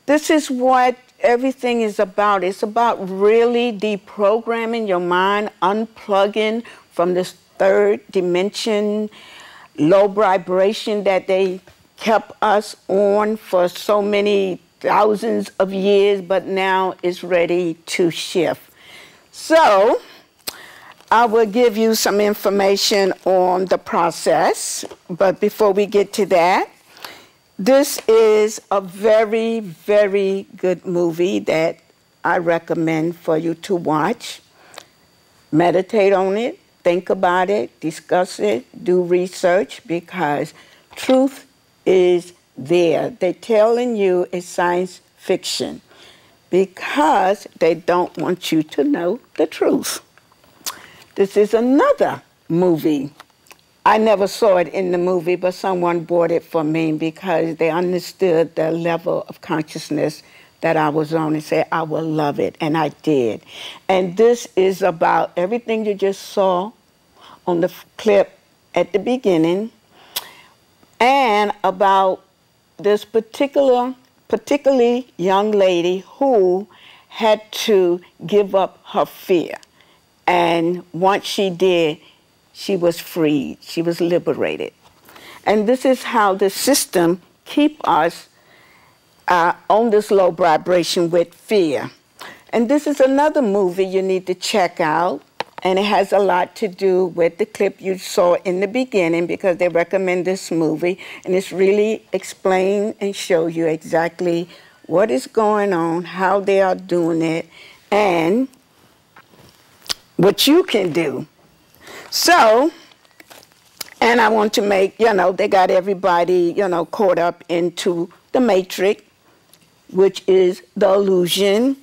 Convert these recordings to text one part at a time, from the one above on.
This is what everything is about. It's about really deprogramming your mind, unplugging from this third dimension, low vibration that they kept us on for so many thousands of years, but now it's ready to shift. So I will give you some information on the process, but before we get to that, this is a very, very good movie that I recommend for you to watch. Meditate on it, think about it, discuss it, do research, because truth is there. They're telling you it's science fiction because they don't want you to know the truth. This is another movie. I never saw it in the movie, but someone bought it for me because they understood the level of consciousness that I was on and said, I will love it, and I did. And this is about everything you just saw on the clip at the beginning, and about this particularly young lady who had to give up her fear. And once she did, she was freed. She was liberated. And this is how the system keeps us on this low vibration with fear. And this is another movie you need to check out. And it has a lot to do with the clip you saw in the beginning, because they recommend this movie. And it's really explain and show you exactly what is going on, how they are doing it, and what you can do. So, and I want to make, they got everybody, caught up into the Matrix, which is the illusion.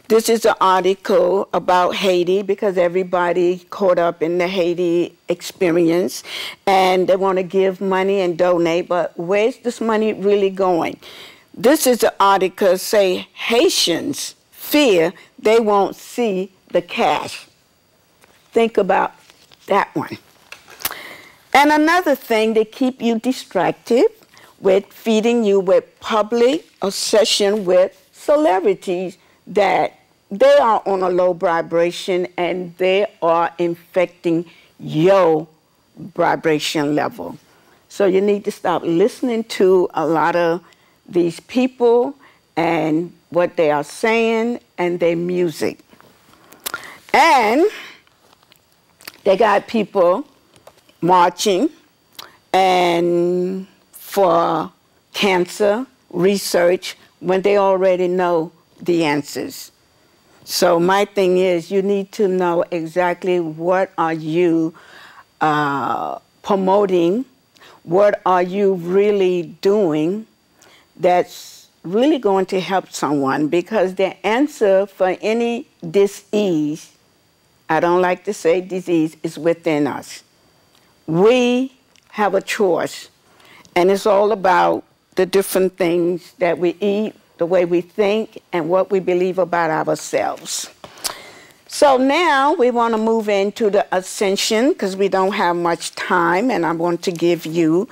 This is an article about Haiti because everybody caught up in the Haiti experience, and they want to give money and donate, but where's this money really going? This is an article say Haitians fear they won't see the cash. Think about that one. And another thing, they keep you distracted with feeding you with public obsession with celebrities that they are on a low vibration and they are infecting your vibration level. So you need to stop listening to a lot of these people and what they are saying and their music. And they got people marching and for cancer research when they already know the answers. So my thing is, you need to know exactly what are you promoting, what are you really doing that's really going to help someone, because the answer for any disease, I don't like to say disease, is within us. We have a choice, and it's all about the different things that we eat, the way we think, and what we believe about ourselves. So now we want to move into the ascension because we don't have much time, and I want to give you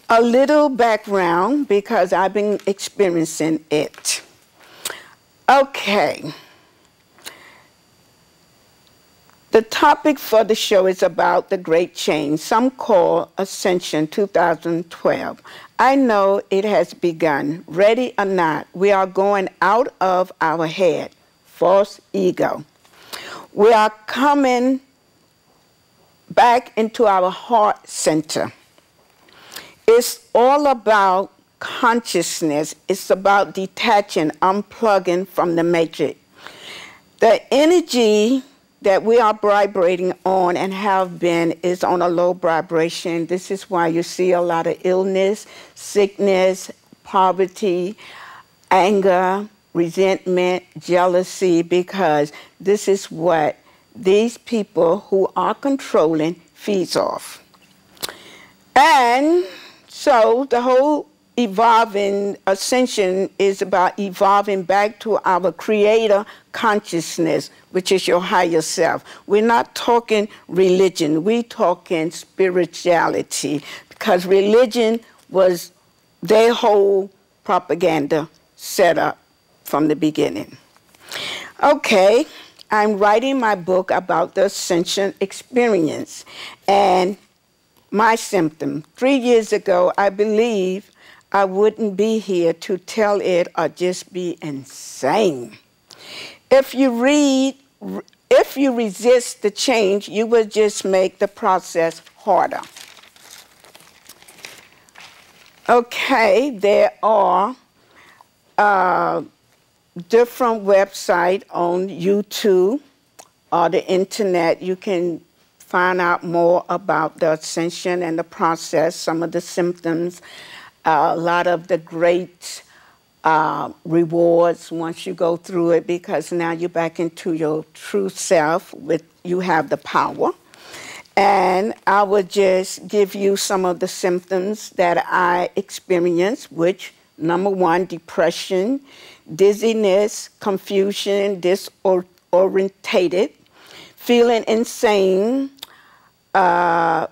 a little background because I've been experiencing it. Okay. The topic for the show is about the Great Change, some call Ascension 2012. I know it has begun. Ready or not, we are going out of our head, false ego. We are coming back into our heart center. It's all about consciousness. It's about detaching, unplugging from the matrix. The energy that we are vibrating on and have been is on a low vibration. This is why you see a lot of illness, sickness, poverty, anger, resentment, jealousy, because this is what these people who are controlling feeds off. And so the whole evolving ascension is about evolving back to our creator consciousness, which is your higher self. We're not talking religion, we're talking spirituality, because religion was their whole propaganda set up from the beginning. Okay, I'm writing my book about the Ascension experience and my symptom. 3 years ago, I believe I wouldn't be here to tell it or just be insane. If you resist the change, you will just make the process harder. Okay, there are different websites on YouTube or the internet. You can find out more about the ascension and the process, some of the symptoms, a lot of the great rewards once you go through it, because now you're back into your true self, you have the power. And I will just give you some of the symptoms that I experienced, which, number 1, depression, dizziness, confusion, disorientated, feeling insane, a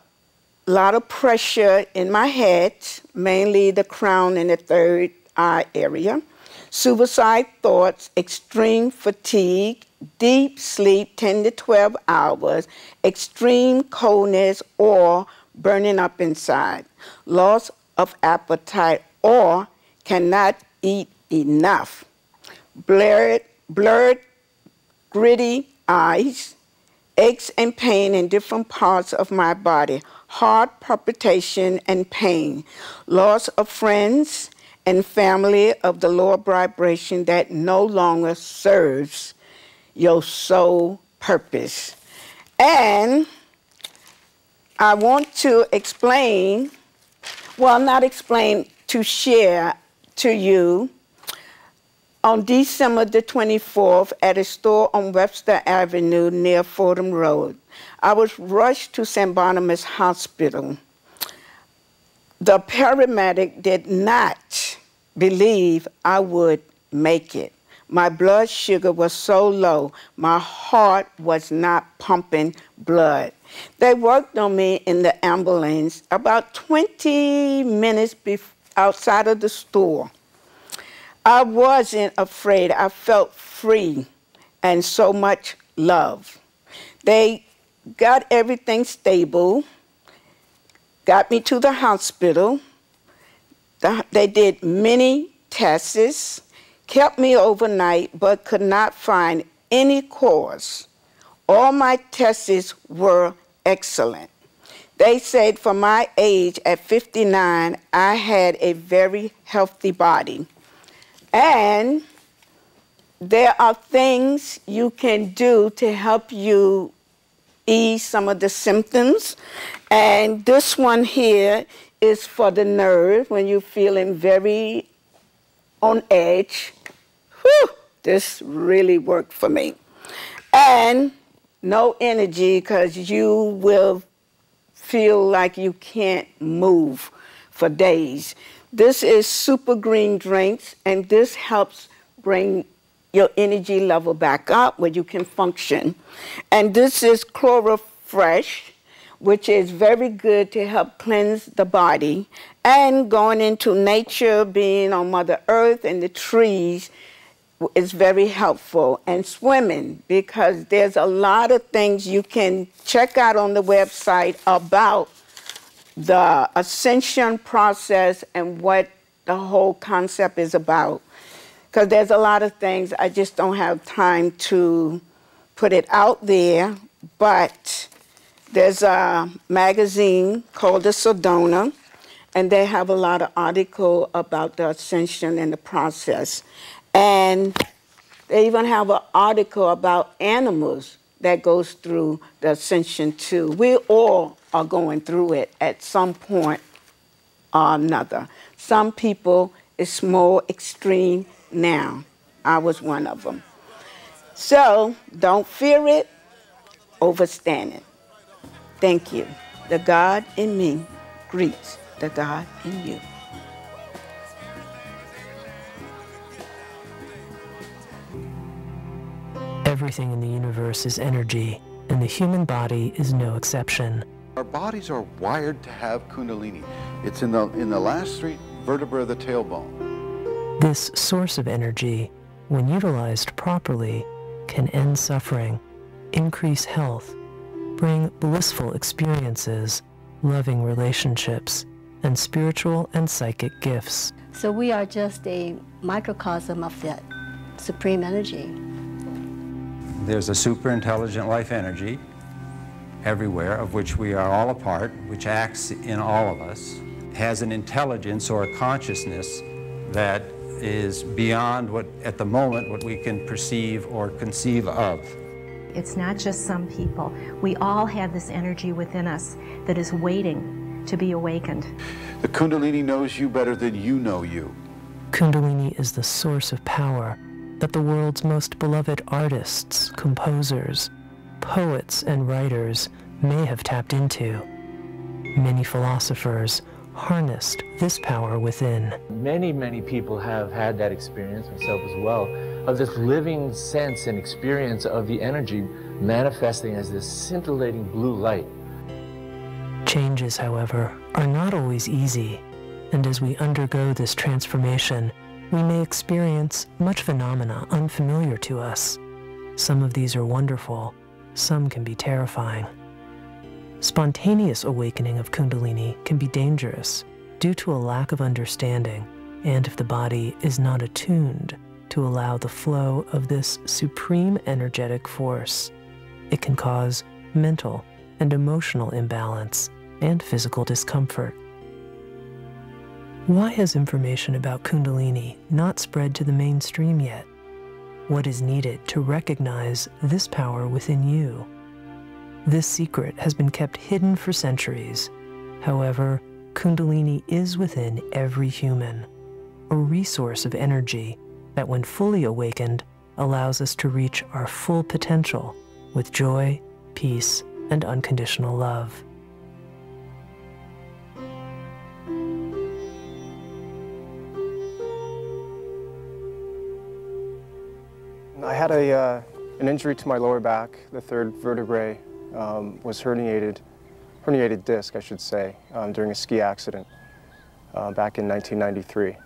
lot of pressure in my head, mainly the crown and the third eye area, suicide thoughts, extreme fatigue, deep sleep, 10 to 12 hours, extreme coldness or burning up inside, loss of appetite or cannot eat enough, blurred, gritty eyes, aches and pain in different parts of my body, heart palpitation and pain, loss of friends and family of the lower vibration that no longer serves your soul purpose. And I want to explain, well, not explain, to share to you. On December the 24th, at a store on Webster Avenue near Fordham Road, I was rushed to St. Barnabas Hospital. The paramedic did not believe I would make it. My blood sugar was so low, my heart was not pumping blood. They worked on me in the ambulance about 20 minutes outside of the store. I wasn't afraid. I felt free and so much love. They got everything stable, got me to the hospital. They did many tests, kept me overnight, but could not find any cause. All my tests were excellent. They said for my age at 59, I had a very healthy body. And there are things you can do to help you ease some of the symptoms. And this one here is for the nerve when you're feeling very on edge. Whew, this really worked for me. And no energy, because you will feel like you can't move for days. This is super green drinks, and this helps bring your energy level back up where you can function. And this is Chlorofresh, which is very good to help cleanse the body. And going into nature, being on Mother Earth and the trees is very helpful. And swimming, because there's a lot of things you can check out on the website about the Ascension Process and what the whole concept is about. Because there's a lot of things, I just don't have time to put it out there, but there's a magazine called The Sedona, and they have a lot of articles about the Ascension and the process. And they even have an article about animals that goes through the Ascension too. We all are going through it at some point or another. Some people, it's more extreme now. I was one of them. So don't fear it, overstand it. Thank you. The God in me greets the God in you. Everything in the universe is energy, and the human body is no exception. Our bodies are wired to have Kundalini. It's in the last 3 vertebrae of the tailbone. This source of energy, when utilized properly, can end suffering, increase health, bring blissful experiences, loving relationships, and spiritual and psychic gifts. So we are just a microcosm of that supreme energy. There's a super intelligent life energy everywhere, of which we are all a part, which acts in all of us, has an intelligence or a consciousness that is beyond what, at the moment, what we can perceive or conceive of. It's not just some people. We all have this energy within us that is waiting to be awakened. The Kundalini knows you better than you know you. Kundalini is the source of power that the world's most beloved artists, composers, poets, and writers may have tapped into. Many philosophers harnessed this power within. Many people have had that experience, myself as well, of this living sense and experience of the energy manifesting as this scintillating blue light. Changes, however, are not always easy, and as we undergo this transformation, we may experience much phenomena unfamiliar to us. Some of these are wonderful, some can be terrifying. Spontaneous awakening of Kundalini can be dangerous due to a lack of understanding, and if the body is not attuned to allow the flow of this supreme energetic force, it can cause mental and emotional imbalance and physical discomfort. Why has information about Kundalini not spread to the mainstream yet? What is needed to recognize this power within you? This secret has been kept hidden for centuries. However, Kundalini is within every human, a resource of energy that, when fully awakened, allows us to reach our full potential with joy, peace, and unconditional love. I had an injury to my lower back. The third vertebrae was herniated disc, I should say, during a ski accident back in 1993.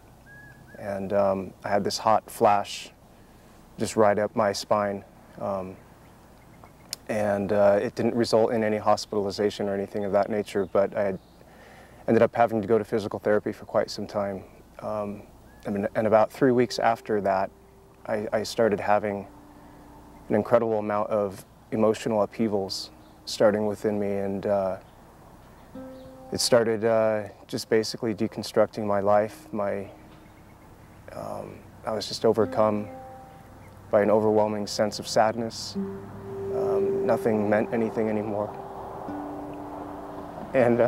And I had this hot flash just right up my spine. It didn't result in any hospitalization or anything of that nature, but I had ended up having to go to physical therapy for quite some time. And about 3 weeks after that, I started having an incredible amount of emotional upheavals starting within me, and it started just basically deconstructing my life. I was just overcome by an overwhelming sense of sadness. Nothing meant anything anymore. And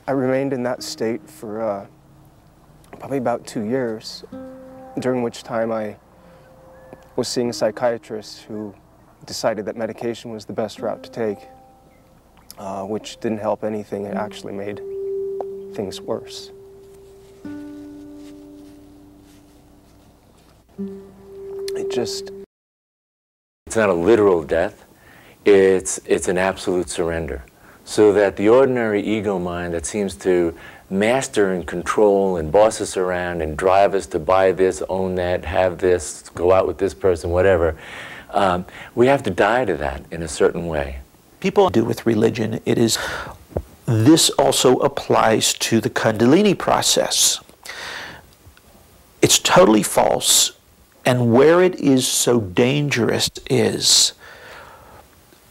I remained in that state for probably about 2 years, during which time I was seeing a psychiatrist who decided that medication was the best route to take, which didn't help anything. It actually made things worse. It's not a literal death, it's an absolute surrender. So that the ordinary ego mind that seems to master and control and boss us around and drive us to buy this, own that, have this, go out with this person, whatever, we have to die to that in a certain way. People do with religion, this also applies to the Kundalini process. It's totally false, and where it is so dangerous is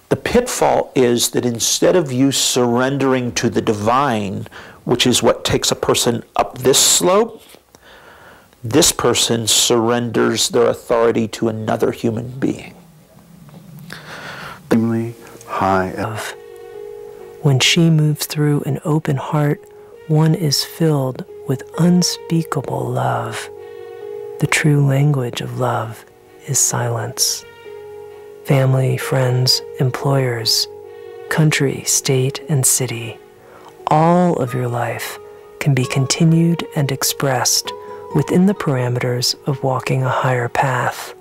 the pitfall is that instead of you surrendering to the divine, which is what takes a person up this slope, this person surrenders their authority to another human being. When she moves through an open heart, one is filled with unspeakable love. The true language of love is silence. Family, friends, employers, country, state, and city, all of your life can be continued and expressed within the parameters of walking a higher path.